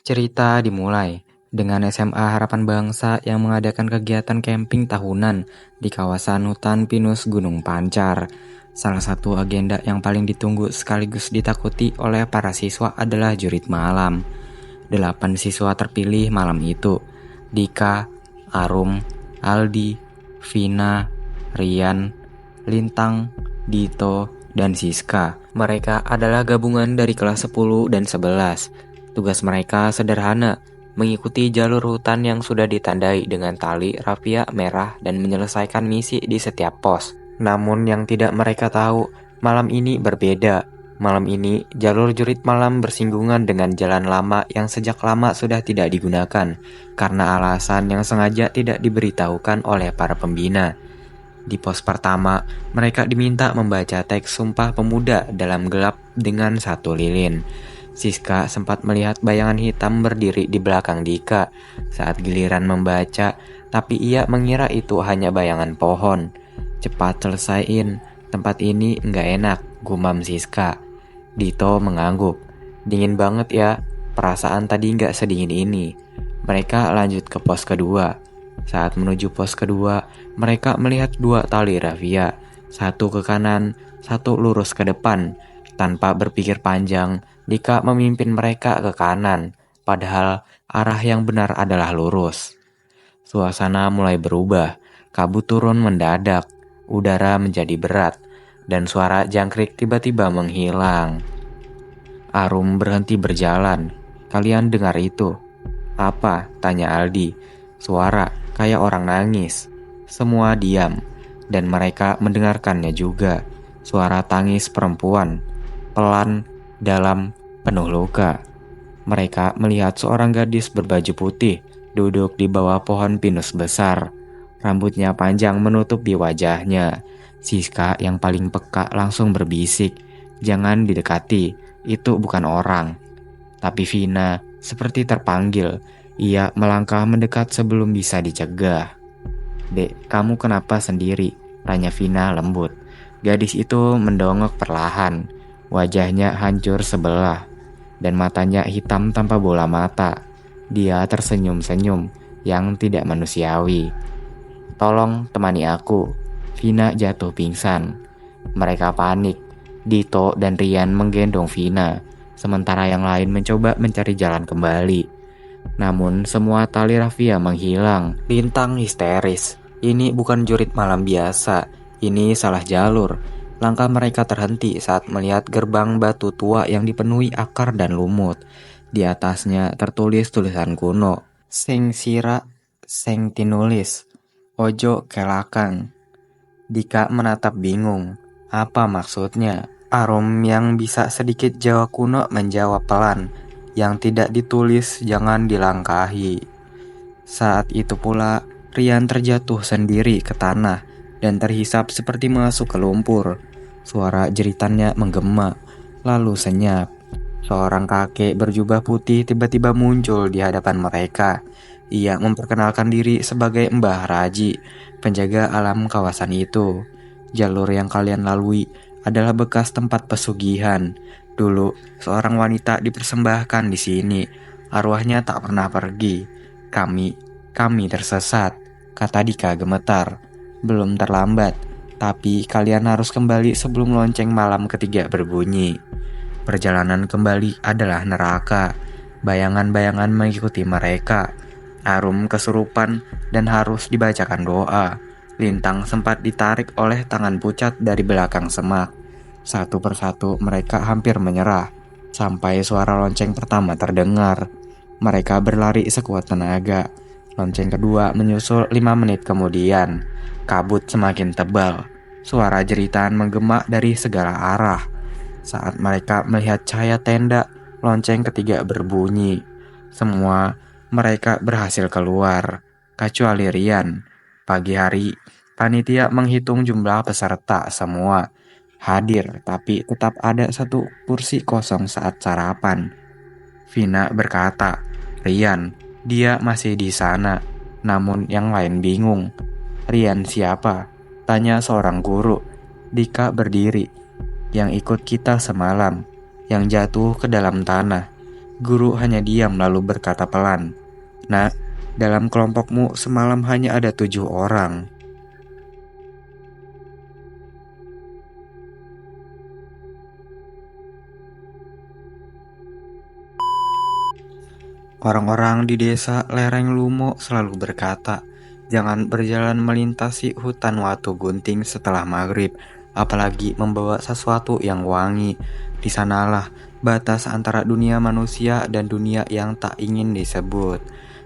Cerita dimulai dengan SMA Harapan Bangsa yang mengadakan kegiatan camping tahunan di kawasan hutan pinus Gunung Pancar. Salah satu agenda yang paling ditunggu sekaligus ditakuti oleh para siswa adalah jurit malam. 8 siswa terpilih malam itu: Dika, Arum, Aldi, Vina, Rian, Lintang, Dito, dan Siska. Mereka adalah gabungan dari kelas 10 dan 11. Tugas mereka sederhana, mengikuti jalur hutan yang sudah ditandai dengan tali rafia merah dan menyelesaikan misi di setiap pos. Namun yang tidak mereka tahu, malam ini berbeda. Malam ini, jalur jurit malam bersinggungan dengan jalan lama yang sejak lama sudah tidak digunakan, karena alasan yang sengaja tidak diberitahukan oleh para pembina. Di pos pertama, mereka diminta membaca teks Sumpah Pemuda dalam gelap dengan 1 lilin. Siska sempat melihat bayangan hitam berdiri di belakang Dika saat giliran membaca, tapi ia mengira itu hanya bayangan pohon. Cepat selesaiin, tempat ini nggak enak, gumam Siska. Dito mengangguk. Dingin banget ya, perasaan tadi nggak sedingin ini. Mereka lanjut ke pos kedua. Saat menuju pos kedua, mereka melihat 2 tali rafia, satu ke kanan, satu lurus ke depan. Tanpa berpikir panjang, Dika memimpin mereka ke kanan, padahal arah yang benar adalah lurus. Suasana mulai berubah, kabut turun mendadak, udara menjadi berat, dan suara jangkrik tiba-tiba menghilang. Arum berhenti berjalan. Kalian dengar itu? Apa? Tanya Aldi. Suara kayak orang nangis. Semua diam, dan mereka mendengarkannya juga. Suara tangis perempuan, pelan, dalam, penuh luka. Mereka melihat seorang gadis berbaju putih duduk di bawah pohon pinus besar. Rambutnya panjang menutupi wajahnya. Siska yang paling peka langsung berbisik, "Jangan didekati, itu bukan orang." Tapi Vina seperti terpanggil. Ia melangkah mendekat sebelum bisa dicegah. "Dek, kamu kenapa sendiri?" tanya Vina lembut. Gadis itu mendongak perlahan. Wajahnya hancur sebelah, dan matanya hitam tanpa bola mata. Dia tersenyum-senyum yang tidak manusiawi. "Tolong temani aku." Vina jatuh pingsan. Mereka panik. Dito dan Rian menggendong Vina, sementara yang lain mencoba mencari jalan kembali. Namun semua tali rafia menghilang. Lintang histeris. Ini bukan jurit malam biasa. Ini salah jalur. Langkah mereka terhenti saat melihat gerbang batu tua yang dipenuhi akar dan lumut. Di atasnya tertulis tulisan kuno. "Sing sira, sing tinulis, ojo kelakang." Dika menatap bingung. Apa maksudnya? Arum yang bisa sedikit Jawa kuno menjawab pelan. Yang tidak ditulis jangan dilangkahi. Saat itu pula, Rian terjatuh sendiri ke tanah dan terhisap seperti masuk ke lumpur. Suara jeritannya menggema, lalu senyap. Seorang kakek berjubah putih tiba-tiba muncul di hadapan mereka. Ia memperkenalkan diri sebagai Mbah Raji, penjaga alam kawasan itu. "Jalur yang kalian lalui adalah bekas tempat pesugihan. Dulu, seorang wanita dipersembahkan di sini. Arwahnya tak pernah pergi. Kami tersesat," kata Dika gemetar. "Belum terlambat, tapi kalian harus kembali sebelum lonceng malam ketiga berbunyi." Perjalanan kembali adalah neraka. Bayangan-bayangan mengikuti mereka. Arum kesurupan dan harus dibacakan doa. Lintang sempat ditarik oleh tangan pucat dari belakang semak. Satu persatu mereka hampir menyerah, sampai suara lonceng pertama terdengar. Mereka berlari sekuat tenaga. Lonceng kedua menyusul 5 menit kemudian. Kabut semakin tebal. Suara jeritan menggema dari segala arah. Saat mereka melihat cahaya tenda, lonceng ketiga berbunyi. Semua mereka berhasil keluar, kecuali Rian. Pagi hari, panitia menghitung jumlah peserta semua hadir, tapi tetap ada 1 kursi kosong saat sarapan. Vina berkata, "Rian, dia masih di sana." Namun yang lain bingung. "Rian siapa?" tanya seorang guru. "Dika berdiri, yang ikut kita semalam, yang jatuh ke dalam tanah." Guru hanya diam lalu berkata pelan, "Nak, dalam kelompokmu semalam hanya ada 7 orang." Orang-orang di desa lereng Lumo selalu berkata, "Jangan berjalan melintasi hutan Watu Gunting setelah maghrib, apalagi membawa sesuatu yang wangi. Di sanalah batas antara dunia manusia dan dunia yang tak ingin disebut.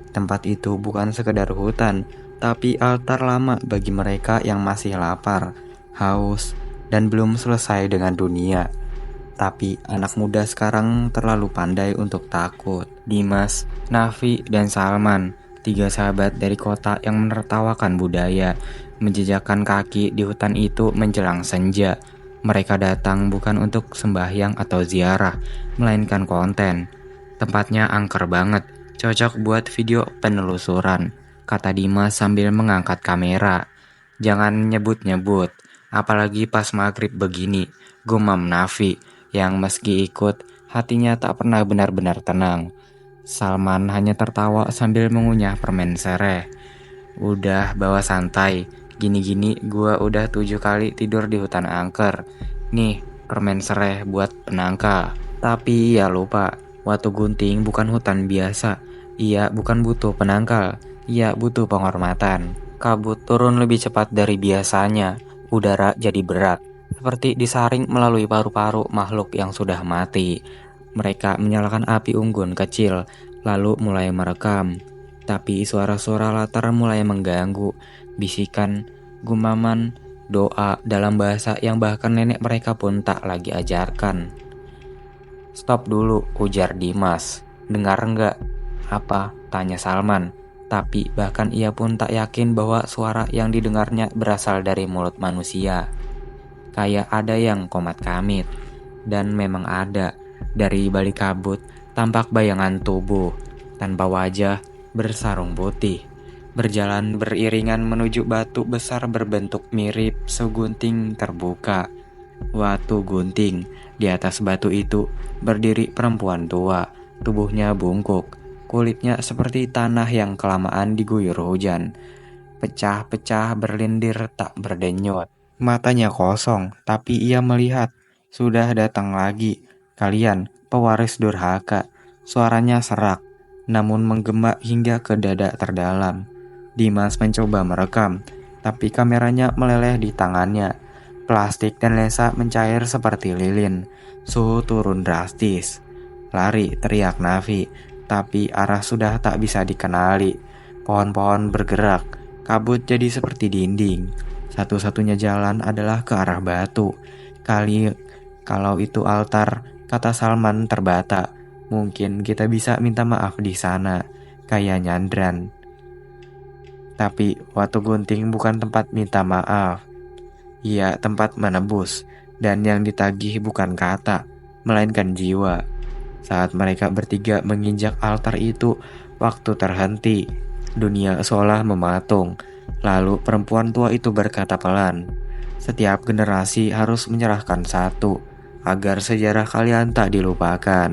Tempat itu bukan sekedar hutan, tapi altar lama bagi mereka yang masih lapar, haus, dan belum selesai dengan dunia." Tapi anak muda sekarang terlalu pandai untuk takut. Dimas, Nafi, dan Salman, 3 sahabat dari kota yang menertawakan budaya, menjejakkan kaki di hutan itu menjelang senja. Mereka datang bukan untuk sembahyang atau ziarah, melainkan konten. Tempatnya angker banget, cocok buat video penelusuran, kata Dimas sambil mengangkat kamera. "Jangan nyebut-nyebut, apalagi pas maghrib begini," gumam Nafi, yang meski ikut, hatinya tak pernah benar-benar tenang. Salman hanya tertawa sambil mengunyah permen sereh. "Udah bawa santai, gini-gini gua udah 7 kali tidur di hutan angker. Nih, permen sereh buat penangka." Tapi ya lupa, Watu Gunting bukan hutan biasa. Ia bukan butuh penangkal, ia butuh penghormatan. Kabut turun lebih cepat dari biasanya, udara jadi berat, seperti disaring melalui paru-paru makhluk yang sudah mati. Mereka menyalakan api unggun kecil, lalu mulai merekam. Tapi suara-suara latar mulai mengganggu, bisikan, gumaman, doa dalam bahasa yang bahkan nenek mereka pun tak lagi ajarkan. "Stop dulu," ujar Dimas. "Dengar enggak?" "Apa?" tanya Salman. Tapi bahkan ia pun tak yakin bahwa suara yang didengarnya berasal dari mulut manusia. Kayak ada yang komat kamit. Dan memang ada. Dari balik kabut tampak bayangan tubuh tanpa wajah, bersarung putih, berjalan beriringan menuju batu besar berbentuk mirip segunting terbuka. Watu Gunting. Di atas batu itu berdiri perempuan tua. Tubuhnya bungkuk, kulitnya seperti tanah yang kelamaan diguyur hujan, pecah-pecah berlindir tak berdenyut. Matanya kosong, tapi ia melihat. "Sudah datang lagi, kalian, pewaris durhaka." Suaranya serak, namun menggema hingga ke dada terdalam. Dimas mencoba merekam, tapi kameranya meleleh di tangannya. Plastik dan lensa mencair seperti lilin. Suhu turun drastis. "Lari," teriak Nafi, tapi arah sudah tak bisa dikenali. Pohon-pohon bergerak, kabut jadi seperti dinding. Satu-satunya jalan adalah ke arah batu. Kalau itu altar, kata Salman terbata. "Mungkin kita bisa minta maaf di sana," kayak nyandran. Tapi Watu Gunting bukan tempat minta maaf. Ia tempat menebus, dan yang ditagih bukan kata, melainkan jiwa. Saat mereka bertiga menginjak altar itu, waktu terhenti. Dunia seolah mematung. Lalu perempuan tua itu berkata pelan, "Setiap generasi harus menyerahkan satu, agar sejarah kalian tak dilupakan."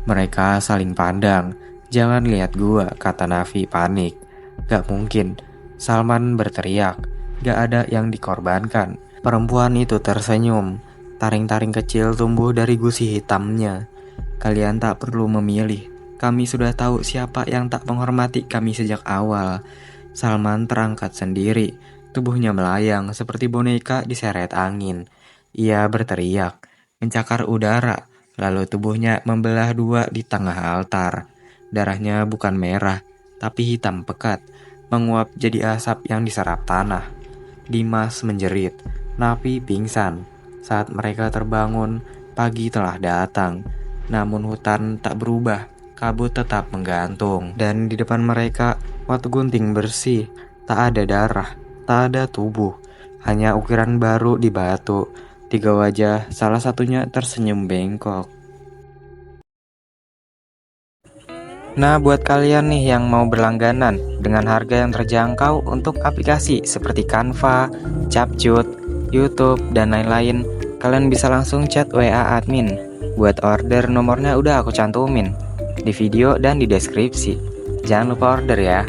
Mereka saling pandang. "Jangan lihat gua," kata Nafi panik. "Gak mungkin," Salman berteriak. "Gak ada yang dikorbankan." Perempuan itu tersenyum. Taring-taring kecil tumbuh dari gusi hitamnya. "Kalian tak perlu memilih. Kami sudah tahu siapa yang tak menghormati kami sejak awal." Salman terangkat sendiri. Tubuhnya melayang seperti boneka diseret angin. Ia berteriak, mencakar udara. Lalu tubuhnya membelah dua di tengah altar. Darahnya bukan merah, tapi hitam pekat, menguap jadi asap yang diserap tanah. Dimas menjerit, Nafi pingsan. Saat mereka terbangun, pagi telah datang. Namun hutan tak berubah, kabut tetap menggantung. Dan di depan mereka, Watu Gunting bersih. Tak ada darah, tak ada tubuh, hanya ukiran baru di batu. 3 wajah, salah satunya tersenyum bengkok. Nah, buat kalian nih yang mau berlangganan dengan harga yang terjangkau untuk aplikasi seperti Canva, Capcut, YouTube, dan lain-lain, kalian bisa langsung chat WA admin. Buat order nomornya udah aku cantumin di video dan di deskripsi. Jangan lupa order ya.